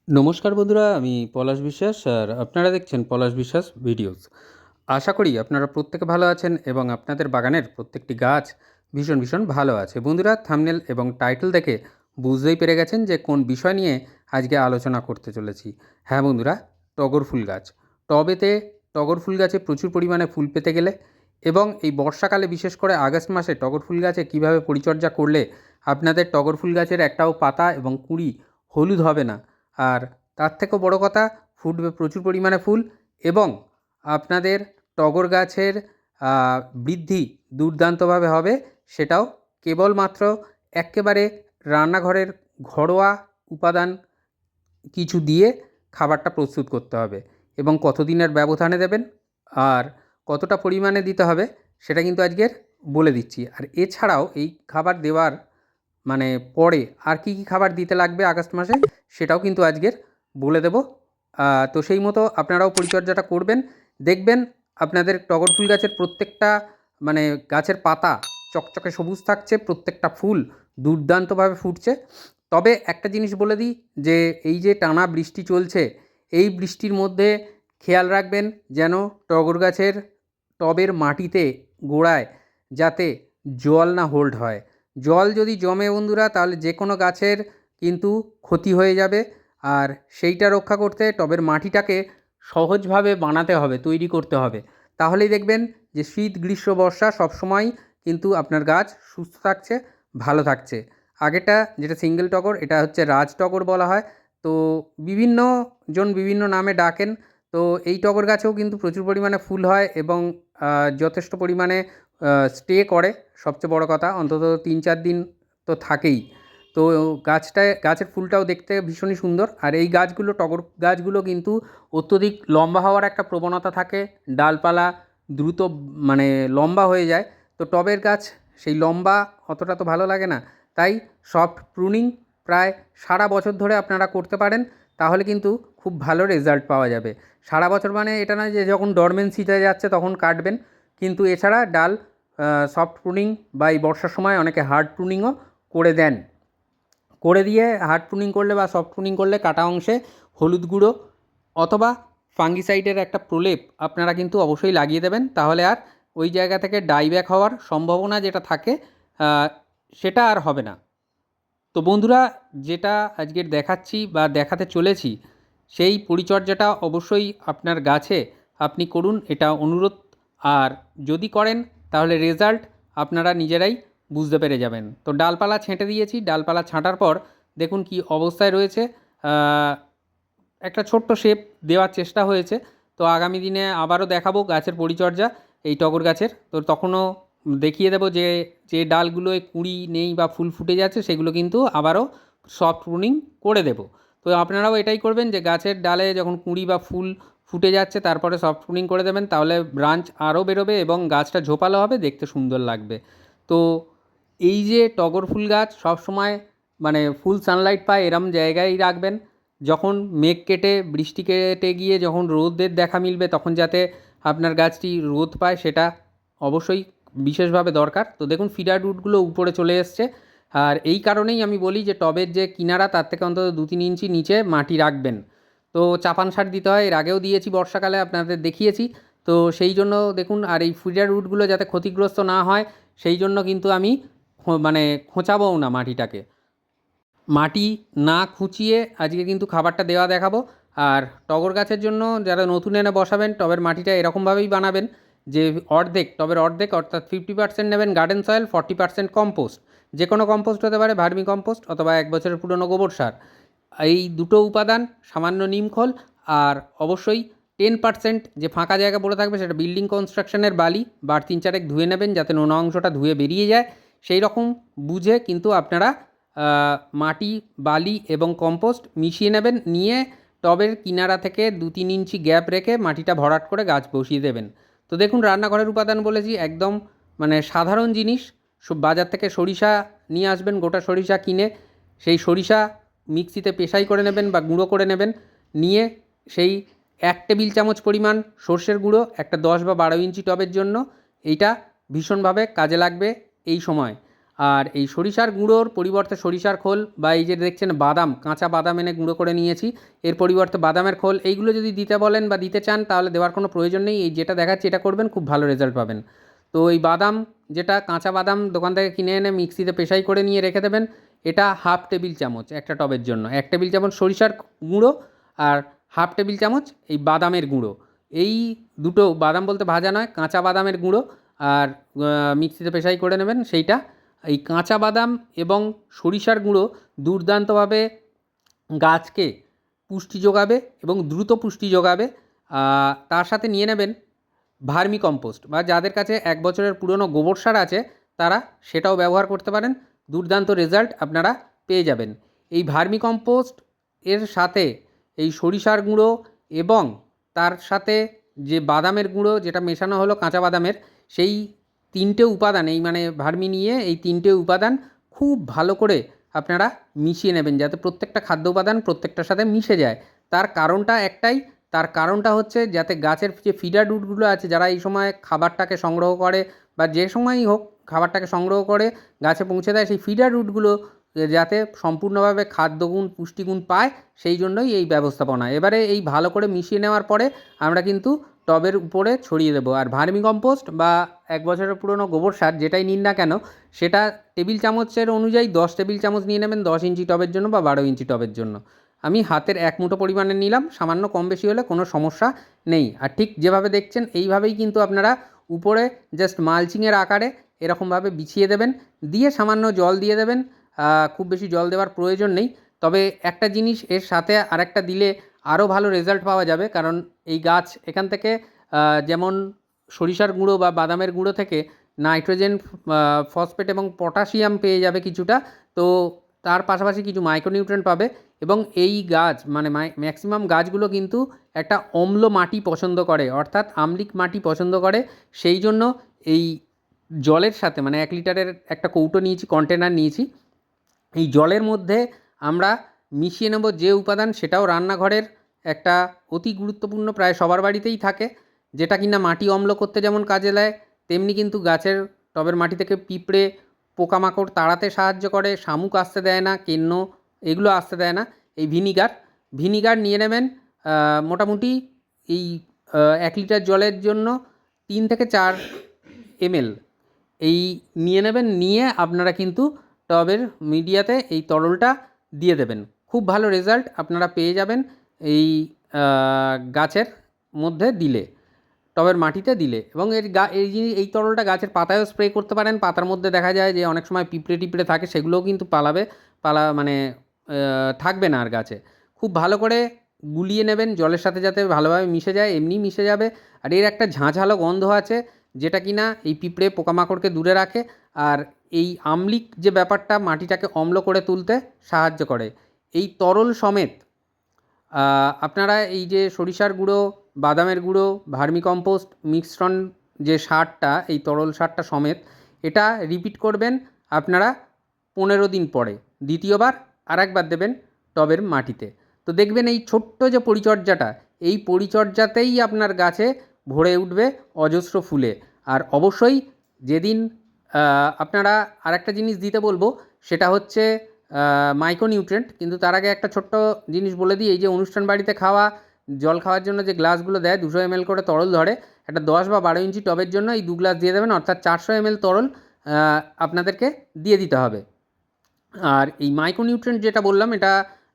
নমস্কার বন্ধুরা, আমি পলাশ বিশ্বাস আর আপনারা দেখছেন পলাশ বিশ্বাস ভিডিওস। আশা করি আপনারা প্রত্যেকে ভালো আছেন এবং আপনাদের বাগানের প্রত্যেকটি গাছ ভীষণ ভালো আছে। বন্ধুরা, থাম্বনেল এবং টাইটেল দেখে বুঝতেই পেরে গেছেন যে কোন বিষয় নিয়ে আজকে আলোচনা করতে চলেছি। হ্যাঁ বন্ধুরা, টগর ফুল গাছ। টবেতে টগর ফুল গাছে প্রচুর পরিমাণে ফুল পেতে গেলে এবং এই বর্ষাকালে বিশেষ করে আগস্ট মাসে টগর ফুল গাছে কীভাবে পরিচর্যা করলে আপনাদের টগর ফুল গাছের একটাও পাতা এবং কুঁড়ি হলুদ হবে না, আর তার থেকেও বড় কথা ফুটবে প্রচুর পরিমাণে ফুল এবং আপনাদের টগর গাছের বৃদ্ধি দুর্দান্তভাবে হবে, সেটাও কেবলমাত্র এক্কেবারে রান্নাঘরের ঘরোয়া উপাদান কিছু দিয়ে খাবারটা প্রস্তুত করতে হবে এবং কতদিনের ব্যবধানে দেবেন আর কতটা পরিমাণে দিতে হবে সেটা কিন্তু আজকের বলে দিচ্ছি। আর এছাড়াও এই খাবার দেওয়ার মানে পরে আর কী খাবার দিতে লাগবে আগস্ট মাসে সেটাও কিন্তু আজকের বলে দেব। তো সেই মতো আপনারাও পরিচর্যাটা করবেন, দেখবেন আপনাদের টগর ফুল গাছের প্রত্যেকটা মানে গাছের পাতা চকচকে সবুজ থাকছে, প্রত্যেকটা ফুল দুর্দান্তভাবে ফুটছে। তবে একটা জিনিস বলে দিই যে এই যে টানা বৃষ্টি চলছে, এই বৃষ্টির মধ্যে খেয়াল রাখবেন যেন টগর গাছের টবের মাটিতে গোড়ায় যাতে জল না হোল্ড হয়। জল যদি জমে বন্ধুরা, তাহলে যে কোনো গাছের কিন্তু ক্ষতি হয়ে যাবে। আর সেইটা রক্ষা করতে টবের মাটিটাকে সহজভাবে বানাতে হবে, তৈরি করতে হবে। তাহলেই দেখবেন যে শীত গ্রীষ্ম বর্ষা সবসময় কিন্তু আপনার গাছ সুস্থ থাকছে, ভালো থাকছে। আগেরটা যেটা সিঙ্গেল টগর, এটা হচ্ছে রাজ টগর বলা হয়। তো বিভিন্ন জন বিভিন্ন নামে ডাকেন। তো এই টগর গাছেও কিন্তু প্রচুর পরিমাণে ফুল হয় এবং যথেষ্ট পরিমাণে স্টে করে। সবচেয়ে বড় কথা, অন্তত ৩-৪ দিন তো থাকেই। তো গাছের ফুলটাও দেখতে ভীষণই সুন্দর। আর এই গাছগুলো টগর গাছগুলো কিন্তু অত্যধিক লম্বা হওয়ার একটা প্রবণতা থাকে, ডালপালা দ্রুত মানে লম্বা হয়ে যায়। তো টবের গাছ সেই লম্বা অতটা তো ভালো লাগে না, তাই সফট প্রুনিং প্রায় সারা বছর ধরে আপনারা করতে পারেন, তাহলে কিন্তু খুব ভালো রেজাল্ট পাওয়া যাবে। সারা বছর মানে এটা নয় যে যখন ডরমেন্সিতে যাচ্ছে তখন কাটবেন, কিন্তু এছাড়া ডাল সফট প্রুনিং বা এই বর্ষার সময় অনেকে হার্ড প্রুনিংও করে দেন। করে দিয়ে হার্ড প্রুনিং করলে বা সফট প্রুনিং করলে কাটা অংশে হলুদ গুঁড়ো অথবা ফাঙ্গিসাইডের একটা প্রলেপ আপনারা কিন্তু অবশ্যই লাগিয়ে দেবেন, তাহলে আর ওই জায়গা থেকে ডাইব্যাক হওয়ার সম্ভাবনা যেটা থাকে সেটা আর হবে না। তো বন্ধুরা, যেটা আজকের দেখাচ্ছি বা দেখাতে চলেছি সেই পরিচর্যাটা অবশ্যই আপনার গাছে আপনি করুন, এটা অনুরোধ। আর যদি করেন তাহলে রেজাল্ট আপনারা নিজেরাই বুঝতে পেরে যাবেন। তো ডালপালা ছেঁটে দিয়েছি, ডালপালা ছাঁটার পর দেখুন কি অবস্থায় রয়েছে। একটা ছোট্ট শেপ দেওয়ার চেষ্টা হয়েছে। তো আগামী দিনে আবারও দেখাবো গাছের পরিচর্যা এই টগর গাছের। তো তখনও দেখিয়ে দেবো যে যে ডালগুলোয় কুঁড়ি নেই বা ফুল ফুটে যাচ্ছে সেগুলো কিন্তু আবারও সফট প্রুনিং করে দেবো। তো আপনারাও এটাই করবেন যে গাছের ডালে যখন কুঁড়ি বা ফুল ফুটে যাচ্ছে তারপরে সফট প্রুনিং করে দেবেন, তাহলে ব্রাঞ্চ আরও বেরোবে এবং গাছটা ঝোপালো হবে, দেখতে সুন্দর লাগবে। তো এই যে টগর ফুল গাছ সবসময় মানে ফুল সানলাইট পায় এরম জায়গায় রাখবেন। যখন মেঘ কেটে বৃষ্টি কেটে গিয়ে যখন রোদের দেখা মিলবে তখন যাতে আপনার গাছটি রোদ পায় সেটা অবশ্যই বিশেষভাবে দরকার। তো দেখুন ফিডার রুটগুলো উপরে চলে এসছে। আর এই কারণেই আমি বলি যে টবের যে কিনারা তার থেকে অন্তত 2-3 ইঞ্চি নিচে মাটি রাখবেন। তো চাপান সার দিতে হয়, এর আগেও দিয়েছি বর্ষাকালে, আপনাদের দেখিয়েছি। তো সেই জন্য দেখুন, আর এই ফিডার রুটগুলো যাতে ক্ষতিগ্রস্ত না হয় সেই জন্য কিন্তু আমি মানে খোঁচাবও না মাটিটাকে। মাটি না খুঁচিয়ে আজকে কিন্তু খাবারটা দেওয়া দেখাবো। আর টগর গাছের জন্য যারা নতুন এনে বসাবেন টবের মাটিটা এরকমভাবেই বানাবেন যে অর্ধেক টবের অর্ধেক অর্থাৎ 50% নেবেন গার্ডেন সয়েল, 40% কম্পোস্ট। যে কোনো কম্পোস্ট হতে পারে, ভার্মি কম্পোস্ট অথবা 1 বছরের পুরনো গোবর সার। এই দুটো উপাদান, সামান্য নিমখোল আর অবশ্যই 10% যে ফাঁকা জায়গা পড়ে থাকবে সেটা বিল্ডিং কনস্ট্রাকশনের বালি, বার 3-4 ধুয়ে নেবেন যাতে নোনা অংশটা ধুয়ে বেরিয়ে যায়। সেই রকম বুঝে কিন্তু আপনারা মাটি, বালি এবং কম্পোস্ট মিশিয়ে নেবেন, নিয়ে টবের কিনারা থেকে 2-3 ইঞ্চি গ্যাপ রেখে মাটিটা ভরাট করে গাছ বসিয়ে দেবেন। তো দেখুন রান্নাঘরের উপাদান বলেছি, একদম মানে সাধারণ জিনিস। বাজার থেকে সরিষা নিয়ে আসবেন, গোটা সরিষা কিনে সেই সরিষা মিক্সিতে পেশাই করে নেবেন বা গুঁড়ো করে নেবেন। নিয়ে সেই 1 টেবিল চামচ পরিমাণ সর্ষের গুঁড়ো একটা 10 বা 12 ইঞ্চি টবের জন্য, এইটা ভীষণভাবে কাজে লাগবে এই সময়। আর এই সরিষার গুঁড়োর পরিবর্তে সরিষার খোল বা এই যে দেখছেন বাদাম, কাঁচা বাদাম এনে গুঁড়ো করে নিয়েছি, এর পরিবর্তে বাদামের খোল, এইগুলো যদি দিতে বলেন বা দিতে চান তাহলে দেওয়ার কোনো প্রয়োজন নেই। এই যেটা দেখাচ্ছি এটা করবেন, খুব ভালো রেজাল্ট পাবেন। তো এই বাদাম, যেটা কাঁচা বাদাম দোকান থেকে কিনে এনে মিক্সিতে পেশাই করে নিয়ে রেখে দেবেন, এটা হাফ টেবিল চামচ একটা টবের জন্য, 1 টেবিল চামচ সরিষার গুঁড়ো আর হাফ টেবিল চামচ এই বাদামের গুঁড়ো। এই দুটো, বাদাম বলতে ভাজা নয়, কাঁচা বাদামের গুঁড়ো আর মিক্সিতে পেশাই করে নেবেন সেইটা। এই কাঁচা বাদাম এবং সরিষার গুঁড়ো দুর্দান্তভাবে গাছকে পুষ্টি যোগাবে এবং দ্রুত পুষ্টি যোগাবে। তার সাথে নিয়ে নেবেন ভার্মি কম্পোস্ট, বা যাদের কাছে 1 বছরের পুরনো গোবর সার আছে তারা সেটাও ব্যবহার করতে পারেন। দুর্দান্ত রেজাল্ট আপনারা পেয়ে যাবেন। এই ভার্মি কম্পোস্ট এর সাথে এই সরিষার গুঁড়ো এবং তার সাথে যে বাদামের গুঁড়ো যেটা মেশানো হলো কাঁচা বাদামের, সেই 3টে উপাদান, এই মানে ভার্মি নিয়ে এই 3টে উপাদান খুব ভালো করে আপনারা মিশিয়ে নেবেন, যাতে প্রত্যেকটা খাদ্য উপাদান প্রত্যেকটার সাথে মিশে যায়। তার কারণটা একটাই, তার কারণটা হচ্ছে যাতে গাছের যে ফিডার রুটগুলো আছে, যারা এই সময় খাবারটাকে সংগ্রহ করে বা যে সময়ই হোক খাবারটাকে সংগ্রহ করে গাছে পৌঁছে দেয়, সেই ফিডার রুটগুলো যাতে সম্পূর্ণভাবে খাদ্যগুণ পুষ্টিগুণ পায়, সেই জন্যই এই ব্যবস্থাপনা। এবারে এই ভালো করে মিশিয়ে নেওয়ার পরে আমরা কিন্তু টবের উপরে ছড়িয়ে দেবো। আর ভার্মি কম্পোস্ট বা 1 বছরের পুরনো গোবর সার যেটাই নিন না কেন, সেটা টেবিল চামচের অনুযায়ী 10 টেবিল চামচ নিয়ে নেবেন 10 ইঞ্চি টবের জন্য বা 12 ইঞ্চি টবের জন্য। আমি হাতের 1 মুঠো পরিমাণে নিলাম, সামান্য কম বেশি হলে কোনো সমস্যা নেই। আর ঠিক যেভাবে দেখছেন এইভাবেই কিন্তু আপনারা উপরে জাস্ট মালচিংয়ের আকারে এরকমভাবে বিছিয়ে দেবেন, দিয়ে সামান্য জল দিয়ে দেবেন। খুব বেশি জল দেওয়ার প্রয়োজন নেই। তবে একটা জিনিস এর সাথে আরেকটা দিলে আরও ভালো রেজাল্ট পাওয়া যাবে, কারণ এই গাছ এখান থেকে যেমন সরিষার গুঁড়ো বা বাদামের গুঁড়ো থেকে নাইট্রোজেন, ফসফেট এবং পটাশিয়াম পেয়ে যাবে কিছুটা। তো তার পাশাপাশি কিছু মাইক্রোনিউট্রিয়েন্ট পাবে। এবং এই গাছ মানে ম্যাক্সিমাম গাছগুলো কিন্তু একটা অম্ল মাটি পছন্দ করে, অর্থাৎ আম্লিক মাটি পছন্দ করে। সেই জন্য এই জলের সাথে, মানে 1 লিটারের একটা কৌটো নিয়েছি, কন্টেনার নিয়েছি, এই জলের মধ্যে আমরা মিশিয়ে নেব যে উপাদান, সেটাও রান্নাঘরের একটা অতি গুরুত্বপূর্ণ, প্রায় সবার বাড়িতেই থাকে, যেটা কিনা মাটি অম্ল করতে যেমন কাজে দেয়, তেমনি কিন্তু গাছের টবের মাটি থেকে পিঁপড়ে পোকামাকড় তাড়াতে সাহায্য করে, শামুক আসতে দেয় না, কেন্ন এগুলো আসতে দেয় না। এই ভিনিগার নিয়ে নেবেন মোটামুটি এই 1 লিটার জলের জন্য 3 থেকে 4 ml এই নিয়ে নেবেন। নিয়ে আপনারা কিন্তু টবের মিডিয়াতে এই তরলটা দিয়ে দেবেন। খুব ভালো রেজাল্ট আপনারা পেয়ে যাবেন এই গাছের মধ্যে দিলে, টবের মাটিতে দিলে। এবং এই তরলটা গাছের পাতায়ও স্প্রে করতে পারেন। পাতার মধ্যে দেখা যায় যে অনেক সময় পিঁপড়ে টিপড়ে থাকে, সেগুলোও কিন্তু মানে থাকবে না আর গাছে। খুব ভালো করে গুলিয়ে নেবেন জলের সাথে, যাতে ভালোভাবে মিশে যায়, এমনি মিশে যাবে। আর এর একটা ঝাঁঝালো গন্ধ আছে, যেটা কিনা এই পিঁপড়ে পোকামাকড়কে দূরে রাখে। আর এই আম্লিক যে ব্যাপারটা, মাটিটাকে অম্ল করে তুলতে সাহায্য করে। এই তরল সমেত আপনারা এই যে সরিষার গুঁড়ো, বাদামের গুঁড়ো, ভার্মি কম্পোস্ট মিশ্রণ যে সারটা, এই তরল সারটা সমেত এটা রিপিট করবেন আপনারা 15 দিন পরে। দ্বিতীয়বার আরেকবার দেবেন টবের মাটিতে। তো দেখবেন এই ছোট্ট যে পরিচর্যাটা, এই পরিচর্যাতেই আপনার গাছে ভরে উঠবে অজস্র ফুলে। আর অবশ্যই যেদিন আপনারা আরেকটা জিনিস দিতে বলবো, সেটা হচ্ছে মাইক্রোনিউট্রিয়েন্ট। কিন্তু তার আগে একটা ছোট্ট জিনিস বলে দিই, এই যে অনুষ্ঠান বাড়িতে জল খাওয়ার জন্য যে গ্লাসগুলো দেয়, 200 ml করে তরল ধরে, একটা 10 বা 12 ইঞ্চি টবের জন্য এই 2 গ্লাস দিয়ে দেবেন, অর্থাৎ 400 ml তরল আপনাদেরকে দিয়ে দিতে হবে। আর এই মাইক্রোনিউট্রিয়েন্ট যেটা বললাম, এটা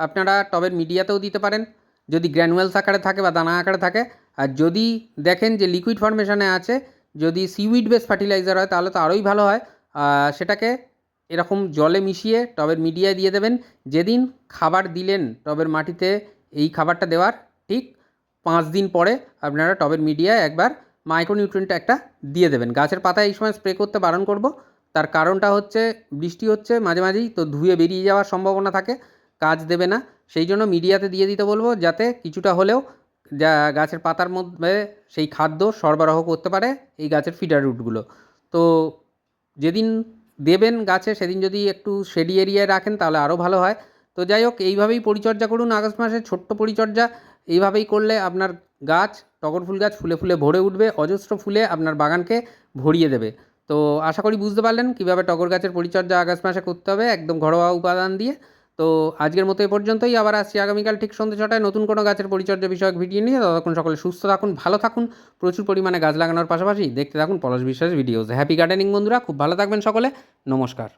আপনারা টবের মিডিয়াতেও দিতে পারেন যদি গ্র্যানুয়েলস আকারে থাকে বা দানা আকারে থাকে। আর যদি দেখেন যে লিকুইড ফর্মেশনে আছে, যদি সিউইড বেস ফার্টিলাইজার হয় তাহলে তো আরোই ভালো হয়। সেটাকে এরকম জলে মিশিয়ে টবের মিডিয়ায় দিয়ে দেবেন। যেদিন খাবার দিলেন টবের মাটিতে, এই খাবারটা দেওয়ার ঠিক 5 দিন পরে আপনারা টবের মিডিয়ায় একবার মাইক্রোনিউট্রিয়েন্ট একটা দিয়ে দেবেন। গাছের পাতায় এই সময় স্প্রে করতে বারণ করব, তার কারণটা হচ্ছে বৃষ্টি হচ্ছে মাঝে মাঝেই, তো ধুয়ে বেরিয়ে যাওয়ার সম্ভাবনা থাকে, কাজ দেবে না। সেই জন্য মিডিয়াতে দিয়ে দিতে বলবো, যাতে কিছুটা হলেও যা গাছের পাতার মধ্যে সেই খাদ্য সরবরাহ করতে পারে এই গাছের ফিডার রুটগুলো। তো যেদিন দেবেন গাছে, সেদিন যদি একটু শেডি এরিয়ায় রাখেন তাহলে আরও ভালো হয়। তো যাই হোক, এইভাবেই পরিচর্যা করুন আগস্ট মাসে, ছোট্ট পরিচর্যা। এইভাবেই করলে আপনার গাছ, টগর ফুল গাছ ফুলে ফুলে ভরে উঠবে, অজস্র ফুলে আপনার বাগানকে ভরিয়ে দেবে। তো আশা করি বুঝতে পারলেন কীভাবে টগর গাছের পরিচর্যা আগস্ট মাসে করতে হবে একদম ঘরোয়া উপাদান দিয়ে। তো আজকের মতো এ পর্যন্তই, আবার আসছি আগামীকাল ঠিক সন্ধ্যে 6টায় নতুন কোনো গাছের পরিচর্যা বিষয়ক ভিডিও নিয়ে। ততক্ষণ সকলে সুস্থ থাকুন, ভালো থাকুন, প্রচুর পরিমাণে গাছ লাগানোর পাশাপাশি দেখতে থাকুন পলাশ বিশ্বাস ভিডিওস। হ্যাপি গার্ডেনিং বন্ধুরা, খুব ভালো থাকবেন সকলে, নমস্কার।